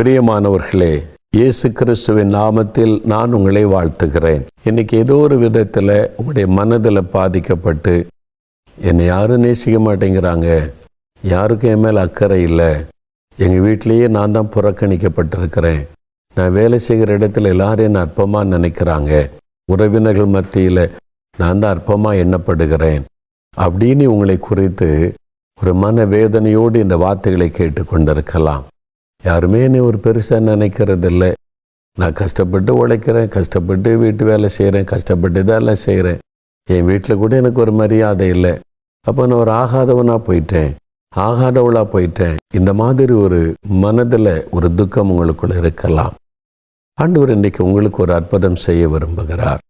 பிரியமானவர்களே, இயேசு கிறிஸ்துவின் நாமத்தில் நான் உங்களை வாழ்த்துகிறேன். இன்னைக்கு ஏதோ ஒரு விதத்தில் உங்களுடைய மனதில் பாதிக்கப்பட்டு, என்னை யாரும் நேசிக்க மாட்டேங்கிறாங்க, யாருக்கும் என் மேல் அக்கறை இல்லை, எங்கள் வீட்டிலேயே நான் தான் புறக்கணிக்கப்பட்டிருக்கிறேன், நான் வேலை செய்கிற இடத்துல எல்லாரும் என்னை அற்பமாக நினைக்கிறாங்க, உறவினர்கள் மத்தியில் நான் தான் அற்பமாக எண்ணப்படுகிறேன் அப்படின்னு உங்களை குறித்து ஒரு மன வேதனையோடு இந்த வார்த்தைகளை கேட்டு கொண்டிருக்கலாம். யாருமே என்னை ஒரு பெருசாக நினைக்கிறதில்லை, நான் கஷ்டப்பட்டு உழைக்கிறேன், கஷ்டப்பட்டு வீட்டு வேலை செய்கிறேன், கஷ்டப்பட்டு இதெல்லாம் செய்கிறேன், என் வீட்டில் கூட எனக்கு ஒரு மரியாதை இல்லை, அப்போ நான் ஒரு ஆகாதவனாக போயிட்டேன், ஆகாதவளாக போயிட்டேன். இந்த மாதிரி ஒரு மனதில் ஒரு துக்கம் உங்களுக்குள்ள இருக்கலாம். ஆண்டவர் இன்றைக்கு உங்களுக்கு ஒரு அற்புதம் செய்ய விரும்புகிறார்.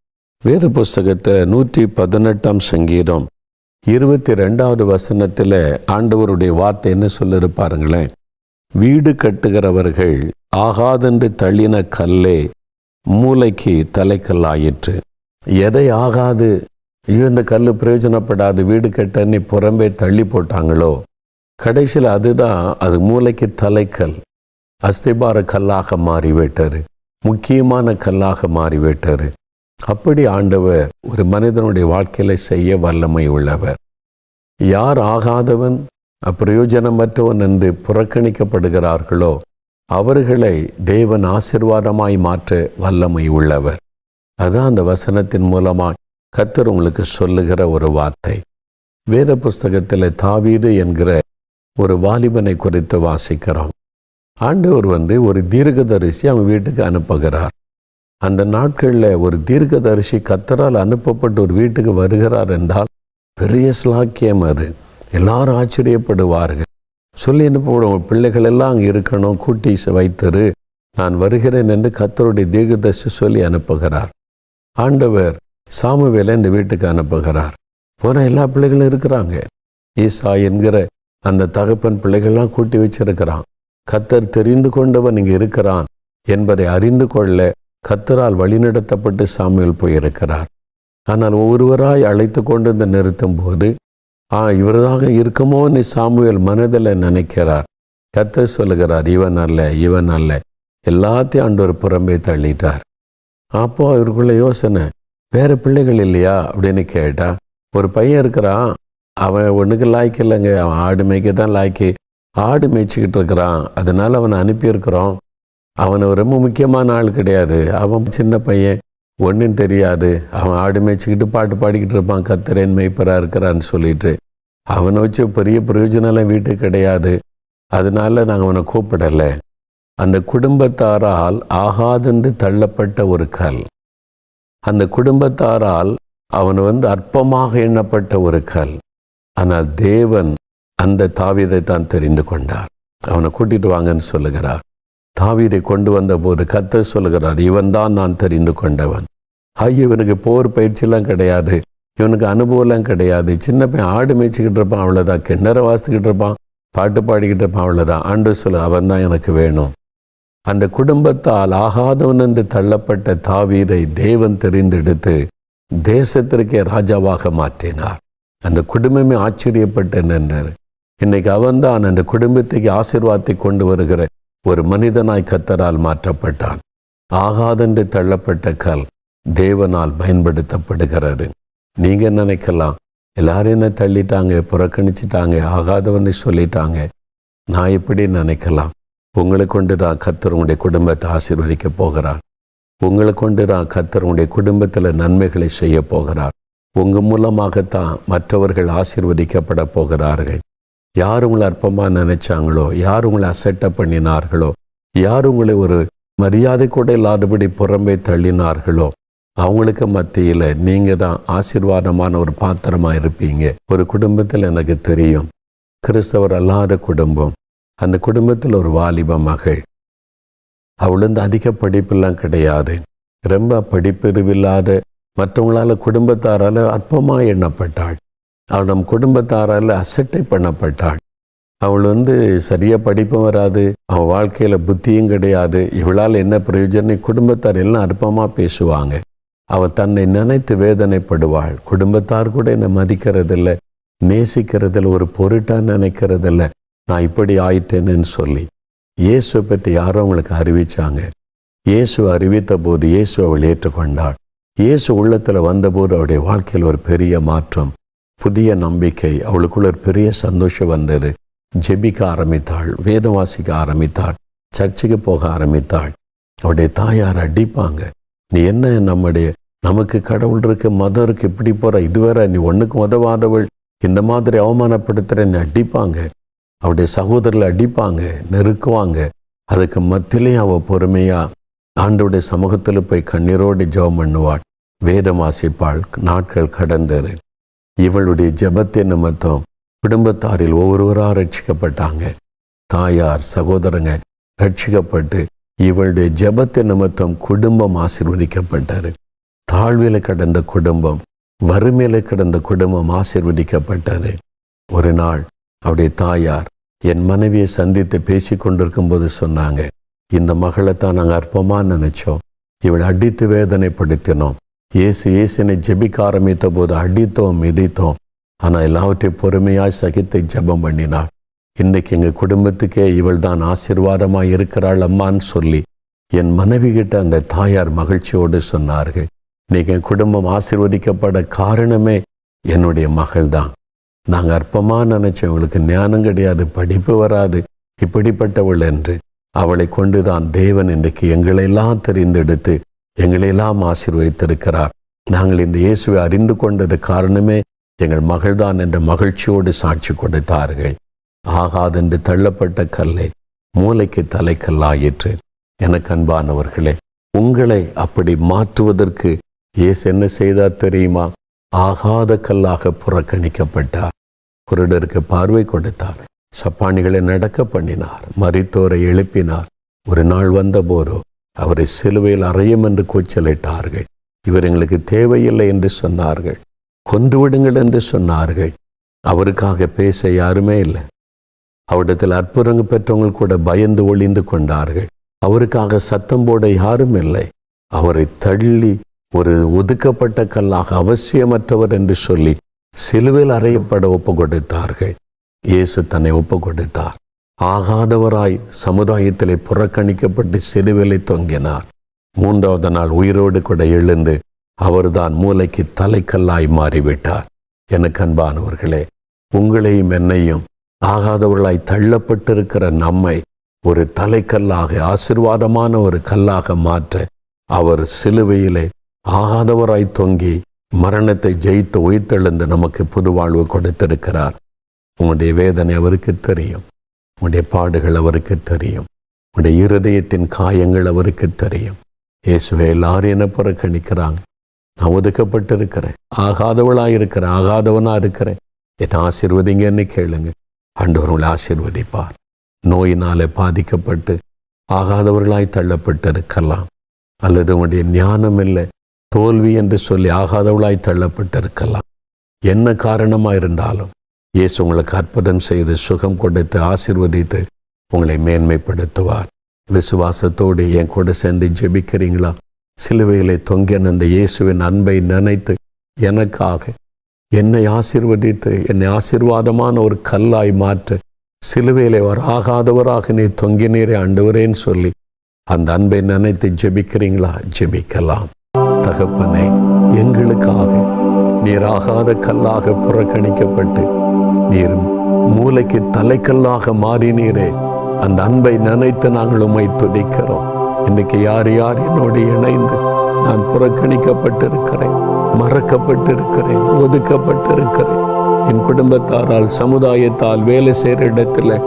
வேத புஸ்தகத்தில் 118 சங்கீதம் 22வது வசனத்தில் ஆண்டவருடைய வார்த்தை என்ன சொல்லியிருப்பாருங்களேன். வீடு கட்டுகிறவர்கள் ஆகாதென்று தள்ளின கல்லே மூளைக்கு தலைக்கல்லாயிற்று. எதை ஆகாது, ஐயோ இந்த கல் பிரயோஜனப்படாது, வீடு கட்டன்னு புறம்பே தள்ளி போட்டாங்களோ, கடைசியில் அதுதான் அது மூளைக்கு தலைக்கல், அஸ்திபார கல்லாக மாறிவிட்டார், முக்கியமான கல்லாக மாறிவிட்டார். அப்படி ஆண்டவர் ஒரு மனிதனுடைய வாழ்க்கையில் செய்ய வல்லமை உள்ளவர். யார் ஆகாதவன், அப்பிரயோஜனமற்றவன் என்று புறக்கணிக்கப்படுகிறார்களோ அவர்களை தேவன் ஆசீர்வாதமாய் மாற்ற வல்லமை உள்ளவர். அதான் அந்த வசனத்தின் மூலமாக கர்த்தர் உங்களுக்கு சொல்லுகிற ஒரு வார்த்தை. வேத புஸ்தகத்தில் தாவீது என்கிற ஒரு வாலிபனை குறித்து வாசிக்கிறோம். ஆண்டவர் ஒரு தீர்க்கதரிசி அவன் வீட்டுக்கு அனுப்புகிறார். அந்த நாட்களில் ஒரு தீர்க்கதரிசி கர்த்தரால் அனுப்பப்பட்டு ஒரு வீட்டுக்கு வருகிறார் என்றால் பெரிய ஸ்லாக்கியம். அது எல்லாரும் ஆச்சரியப்படுவார்கள். சொல்லி அனுப்பப்படும் பிள்ளைகள் எல்லாம் அங்கே இருக்கணும், கூட்டி வைத்திரு, நான் வருகிறேன் என்று கர்த்தருடைய தீர்க்கதரிசி சொல்லி அனுப்புகிறார். ஆண்டவர் சாமுவேலை இந்த வீட்டுக்கு அனுப்புகிறார். போன எல்லா பிள்ளைகளும் இருக்கிறாங்க. ஈசா என்கிற அந்த தகப்பன் பிள்ளைகள்லாம் கூட்டி வச்சிருக்கிறான். கர்த்தர் தெரிந்து கொண்டவன் இங்கே இருக்கிறான் என்பதை அறிந்து கொள்ள கர்த்தரால் வழிநடத்தப்பட்டு சாமுவேல் போயிருக்கிறார். ஆனால் ஒவ்வொருவராய் அழைத்து கொண்டு இந்த நிறுத்தும் போது இவரதாக இருக்குமோ நீ சாமுவேல் மனதில் நினைக்கிறார். கர்த்தர் சொல்லுகிறார், இவன் அல்ல, இவன் அல்ல, எல்லாத்தையும் ஆண்டவர் புறம்பே தள்ளிட்டார். அப்போ இவருக்குள்ள யோசனை, வேறு பிள்ளைகள் இல்லையா அப்படின்னு கேட்டா, ஒரு பையன் இருக்கிறான், அவன் ஒன்றுக்கு லாய்க்கு இல்லைங்க, அவன் ஆடு மேய்க்க தான் லாய்க்கு, ஆடு மேய்ச்சிக்கிட்டு இருக்கிறான், அதனால் அவனை அனுப்பியிருக்கிறோம். அவனை ரொம்ப முக்கியமான ஆள் கிடையாது, அவன் சின்ன பையன், ஒன்றும் தெரியாது, அவன் ஆடு மேய்ச்சிக்கிட்டு பாட்டு பாடிக்கிட்டு இருப்பான், கர்த்தரேன் மேய்ப்பராக இருக்கிறான்னு சொல்லிட்டு. அவனை வச்சு பெரிய பிரயோஜனம்லாம் வீட்டுக்கு கிடையாது, அதனால நாங்கள் அவனை கூப்பிடலை. அந்த குடும்பத்தாரால் ஆகாதென்று தள்ளப்பட்ட ஒரு கல், அந்த குடும்பத்தாரால் அவன் அற்பமாக எண்ணப்பட்ட ஒரு கல். ஆனால் தேவன் அந்த தாவீதை தான் தெரிந்து கொண்டார். அவனை கூட்டிட்டு வாங்கன்னு சொல்லுகிறார். தாவீதை கொண்டு வந்த போது கர்த்தர் சொல்லுகிறார், இவன் தான் நான் தெரிந்து கொண்டவன். இவனுக்கு போர் பயிற்சியெல்லாம் கிடையாது, இவனுக்கு அனுபவம்லாம் கிடையாது, சின்ன பையன் ஆடு மேய்ச்சிக்கிட்டு இருப்பான், அவ்வளோதான், கிணற வாசிக்கிட்டு இருப்பான், பாட்டு பாடிக்கிட்டு இருப்பான், அவ்வளோதான். ஆண்டவர் சொல்லு, அவன் தான் எனக்கு வேணும். அந்த குடும்பத்தால் ஆகாதவன் என்று தள்ளப்பட்ட தாவீதை தேவன் தெரிந்தெடுத்து தேசத்திற்கே ராஜாவாக மாற்றினார். அந்த குடும்பமே ஆச்சரியப்பட்டு நின்றார். இன்னைக்கு அவன்தான் அந்த குடும்பத்துக்கு ஆசீர்வாதத்தை கொண்டு வருகிற ஒரு மனிதனாய் கர்த்தரால் மாற்றப்பட்டான். ஆகாதென்று தள்ளப்பட்ட கல் தேவனால் பயன்படுத்தப்படுகிறது. நீங்க நினைக்கலாம், எல்லாரும் என்ன தள்ளிட்டாங்க, புறக்கணிச்சிட்டாங்க, ஆகாதவன்னு சொல்லிட்டாங்க. நான் இப்படி நினைக்கலாம். உங்களை கொண்டு நான் கர்த்தர் உங்களுடைய குடும்பத்தை ஆசீர்வதிக்க போகிறார். உங்களை கொண்டு நான் கர்த்தர் உங்களுடைய குடும்பத்தில் நன்மைகளை செய்ய போகிறார். உங்கள் மூலமாகத்தான் மற்றவர்கள் ஆசீர்வதிக்கப்பட போகிறார்கள். யார் உங்களை அற்பமாக நினைச்சாங்களோ, யார் உங்களை அசட்டை பண்ணினார்களோ, யார் உங்களை ஒரு மரியாதை கூட இல்லாதபடி புறம்பே தள்ளினார்களோ, அவங்களுக்கு மத்தியில் நீங்கள் தான் ஆசீர்வாதமான ஒரு பாத்திரமாக இருப்பீங்க. ஒரு குடும்பத்தில் எனக்கு தெரியும், கிறிஸ்தவர் அல்லாத குடும்பம். அந்த குடும்பத்தில் ஒரு வாலிப மகள், அவள் அதிக படிப்பெல்லாம் கிடையாது, ரொம்ப படிப்பறிவில்லாத, மற்றவங்களால் குடும்பத்தாரால் அற்பமாக எண்ணப்பட்டாள். அவள் நம் குடும்பத்தாரால் அசட்டை பண்ணப்பட்டாள். அவள் சரியாக படிப்பும் வராது, அவள் வாழ்க்கையில் புத்தியும் கிடையாது, இவளால் என்ன பிரயோஜனம், குடும்பத்தார் எல்லாம் அற்பமாக பேசுவாங்க. அவள் தன்னை நினைத்து வேதனைப்படுவாள். குடும்பத்தார் கூட என்னை மதிக்கிறதில்லை, நேசிக்கிறதில்லை, ஒரு பொருட்டாக நினைக்கிறதில்லை, நான் இப்படி ஆயிட்டேன்னு சொல்லி. இயேசுவை பற்றி யாரோ அவங்களுக்கு அறிவிச்சாங்க. இயேசு அறிவித்த போது இயேசு அவள் ஏற்றுக்கொண்டாள். இயேசு உள்ளத்தில் வந்தபோது அவருடைய வாழ்க்கையில் ஒரு பெரிய மாற்றம், புதிய நம்பிக்கை, அவளுக்குள்ள ஒரு பெரிய சந்தோஷம் வந்தது. ஜெபிக்க ஆரம்பித்தாள், வேதம் வாசிக்க ஆரம்பித்தாள், சர்ச்சுக்கு போக ஆரம்பித்தாள். அவருடைய தாயார் அடிப்பாங்க, நீ என்ன நமக்கு கடவுள் இருக்கு, மதம் இருக்கு, இப்படி போகிற, இதுவரை நீ ஒன்றுக்கு உதவாதவள், இந்த மாதிரி அவமானப்படுத்துகிறன்னு அடிப்பாங்க. அவருடைய சகோதரர்கள் அடிப்பாங்க, நெருக்குவாங்க. அதுக்கு மத்தியிலே அவள் பொறுமையாக ஆண்டவருடைய சமூகத்தில் போய் கண்ணீரோடு ஜெபம் பண்ணுவாள், வேதம் வாசிப்பாள். நாட்கள் கடந்தது. இவளுடைய ஜெபத்தின் நிமித்தம் குடும்பத்தாரில் ஒவ்வொருவராக ரட்சிக்கப்பட்டாங்க. தாயார், சகோதரங்க ரட்சிக்கப்பட்டு இவளுடைய ஜெபத்தின் நிமித்தம் குடும்பம் ஆசீர்வதிக்கப்பட்டார். தாழ்வில் கிடந்த குடும்பம், வறுமையில் கிடந்த குடும்பம் ஆசீர்வதிக்கப்பட்டது. ஒரு நாள் அவருடைய தாயார் என் மனைவியை சந்தித்து பேசி கொண்டிருக்கும் போது சொன்னாங்க, இந்த மகளைத்தான் நாங்கள் அற்பமாக நினைச்சோம், இவளை அடித்து வேதனைப்படுத்தினோம், இயேசுனை ஜெபிக்க ஆரம்பித்த போது அடித்தோம், மிதித்தோம், ஆனால் எல்லாவற்றையும் பொறுமையாய் சகித்து ஜெபம் பண்ணினாள். இன்றைக்கு எங்கள் குடும்பத்துக்கே இவள் தான் ஆசீர்வாதமாக இருக்கிறாள் அம்மான்னு சொல்லி என் மனைவி கிட்ட அந்த தாயார் மகிழ்ச்சியோடு சொன்னார்கள். இன்றைக்கி என் குடும்பம் ஆசீர்வதிக்கப்பட காரணமே என்னுடைய மகள் தான். நாங்கள் அற்பமாக நினச்சோம், இவளுக்கு ஞானம் கிடையாது, படிப்பு வராது, இப்படிப்பட்டவள் என்று. அவளை கொண்டு தான் தேவன் இன்றைக்கு எங்களையெல்லாம் தெரிந்தெடுத்து எங்களையெல்லாம் ஆசீர்வதித்திருக்கிறார். நாங்கள் இந்த இயேசுவை அறிந்து கொண்டது காரணமே எங்கள் மகள்தான் என்ற மகிழ்ச்சியோடு சாட்சி கொடுத்தார்கள். ஆகாதென்று தள்ளப்பட்ட கல்லை மூளைக்கு தலைக்கல்லாயிற்று. எனக்கு அன்பானவர்களே, உங்களை அப்படி மாற்றுவதற்கு இயேசு என்ன செய்தார் தெரியுமா? ஆகாத கல்லாக புறக்கணிக்கப்பட்டார். குருடருக்கு பார்வை கொடுத்தார், சப்பானிகளை நடக்க பண்ணினார், மரித்தோரை எழுப்பினார். ஒரு நாள் வந்தபோதோ அவரை சிலுவையில் அறையும் என்று கூச்சலிட்டார்கள். இவர் எங்களுக்கு தேவையில்லை என்று சொன்னார்கள், கொன்றுவிடுங்கள் என்று சொன்னார்கள். அவருக்காக பேச யாருமே இல்லை. அவரிடத்தில் அற்புதங்கள் பெற்றவங்க கூட பயந்து ஒளிந்து கொண்டார்கள். அவருக்காக சத்தம் போட யாரும் இல்லை. அவரை தள்ளி ஒரு ஒதுக்கப்பட்ட கல்லாக அவசியமற்றவர் என்று சொல்லி சிலுவையில் அறையப்பட ஒப்பு கொடுத்தார்கள். இயேசு தன்னை ஒப்பு கொடுத்தார். ஆகாதவராய் சமுதாயத்திலே புறக்கணிக்கப்பட்டு சிலுவையிலே தொங்கினார். 3வது நாள் உயிரோடு கூட எழுந்து அவர்தான் மூளைக்கு தலைக்கல்லாய் மாறிவிட்டார். எனக்கு அன்பானவர்களே, உங்களையும் என்னையும் ஆகாதவர்களாய் தள்ளப்பட்டிருக்கிற நம்மை ஒரு தலைக்கல்லாக, ஆசீர்வாதமான ஒரு கல்லாக மாற்ற அவர் சிலுவையிலே ஆகாதவராய் தொங்கி மரணத்தை ஜெயித்து உயிர்த்தெழுந்து நமக்கு புது வாழ்வு கொடுத்திருக்கிறார். உங்களுடைய வேதனை அவருக்கு தெரியும், உங்களுடைய பாடுகள் அவருக்கு தெரியும், உங்களுடைய இருதயத்தின் காயங்கள் அவருக்கு தெரியும். இயேசுவை எல்லாரும் என்ன புறக்கணிக்கிறாங்க, நான் ஒதுக்கப்பட்டிருக்கிறேன், ஆகாதவளாக இருக்கிறேன், ஆகாதவனாக இருக்கிறேன், என்னை ஆசீர்வதிங்கன்னு கேளுங்க, ஆண்டவர் உங்களை ஆசீர்வதிப்பார். நோயினாலே பாதிக்கப்பட்டு ஆகாதவர்களாய் தள்ளப்பட்டிருக்கலாம், அல்லது உங்களுடைய ஞானம் இல்லை, தோல்வி என்று சொல்லி ஆகாதவளாய் தள்ளப்பட்டிருக்கலாம். என்ன காரணமாக இருந்தாலும் இயேசு உங்களுக்கு அற்புதம் செய்து சுகம் கொடுத்து ஆசீர்வதித்து உங்களை மேன்மைப்படுத்துவார். விசுவாசத்தோடு என் கூட சேர்ந்து ஜெபிக்கிறீங்களா? சிலுவையிலே தொங்கின அந்த இயேசுவின் அன்பை நினைத்து எனக்காக என்னை ஆசீர்வதித்து என்னை ஆசீர்வாதமான ஒரு கல்லாய் மாற்ற சிலுவையிலே ஒரு ஆகாதவராக நீ தொங்கினீரே ஆண்டவரேன்னு சொல்லி அந்த அன்பை நினைத்து ஜெபிக்கிறீங்களா? ஜெபிக்கலாம். தகப்பனே, எங்களுக்காக நீர் ஆகாத கல்லாக புறக்கணிக்கப்பட்டு நீர் மூளைக்கு தலைக்கல்லாக மாறினீரே, அந்த அன்பை நினைத்து நாங்கள் உம்மை துதிக்கிறோம். இன்னைக்கு யார் யார் என்னோடு இணைந்து நான் புறக்கணிக்கப்பட்டிருக்கிறேன், மறக்கப்பட்டிருக்கிறேன், ஒதுக்கப்பட்டிருக்கிறேன், என் குடும்பத்தாரால், சமுதாயத்தால், வேலை செய்கிற இடத்துல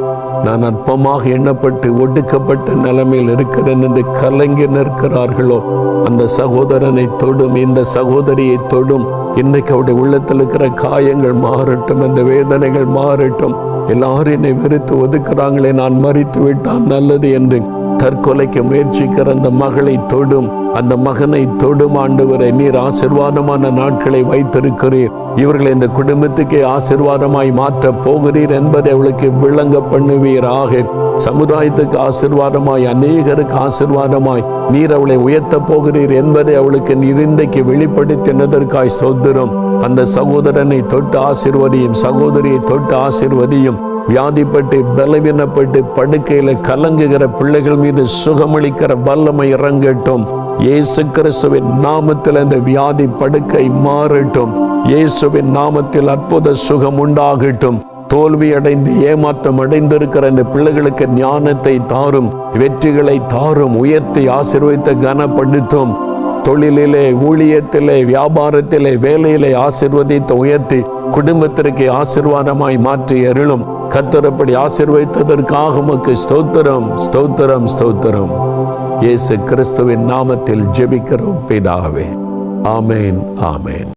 நான் அற்பமாக எண்ணப்பட்டு ஒடுக்கப்பட்ட நிலைமையில் இருக்கிறேன் என்று கலங்கி நிற்கிறார்களோ, அந்த சகோதரனை தொடும், இந்த சகோதரியை தொடும். இன்னைக்கு அவருடைய உள்ளத்தில் இருக்கிற காயங்கள் மாறட்டும், அந்த வேதனைகள் மாறட்டும். எல்லாரும் என்னை வெறுத்து ஒதுக்குறாங்களே, நான் மறித்து விட்டால் நல்லது என்று தற்கொலைக்கு முயற்சிக்கிற அந்த மகளை தொடும், அந்த மகனை தொடும். ஆண்டவரை, நீர் ஆசீர்வாதமான நாட்களை வைத்திருக்கிறீர், இவர்களை இந்த குடும்பத்துக்கே ஆசீர்வாதமாய் மாற்ற போகிறீர் என்பதை அவளுக்கு விளங்க பண்ணுவீராக. சமுதாயத்துக்கு ஆசீர்வாதமாய், அநேகருக்கு ஆசீர்வாதமாய் நீர் அவளை உயர்த்த போகிறீர் என்பதை அவளுக்கு நீர் இன்றைக்கு வெளிப்படுத்தினதற்காய் ஸ்தோத்திரம். அந்த சகோதரனை தொட்டு ஆசீர்வதியும், சகோதரியை தொட்டு ஆசீர்வதியும். வியாதிப்பட்டு பலவீனப்பட்டு படுக்கையில கலங்குகிற பிள்ளைகள் மீது சுகமளிக்கிற வல்லமை இறங்கட்டும். இயேசு கிறிஸ்துவின் நாமத்தில் அந்த வியாதி படுக்கை மாறட்டும். இயேசுவின் நாமத்தில் அற்புத சுகம் உண்டாகட்டும். தோல்வி அடைந்து ஏமாற்றம் அடைந்திருக்கிற இந்த பிள்ளைகளுக்கு ஞானத்தை தாரும், வெற்றிகளை தாரும், உயர்த்தி ஆசீர்வதித்து கனப்படுத்தும். தொழிலிலே, ஊழியத்திலே, வியாபாரத்திலே, வேலையிலே ஆசீர்வதித்து உயர்த்தி குடும்பத்திற்கு ஆசீர்வாதமாய் மாற்றி அருளும். கர்த்தர் அப்படி ஆசீர்வதித்ததற்காக உமக்கு ஸ்தோத்திரம், ஸ்தோத்திரம், ஸ்தோத்திரம். இயேசு கிறிஸ்துவின் நாமத்தில் ஜெபிக்கிறோம் பிதாவே. ஆமேன், ஆமேன்.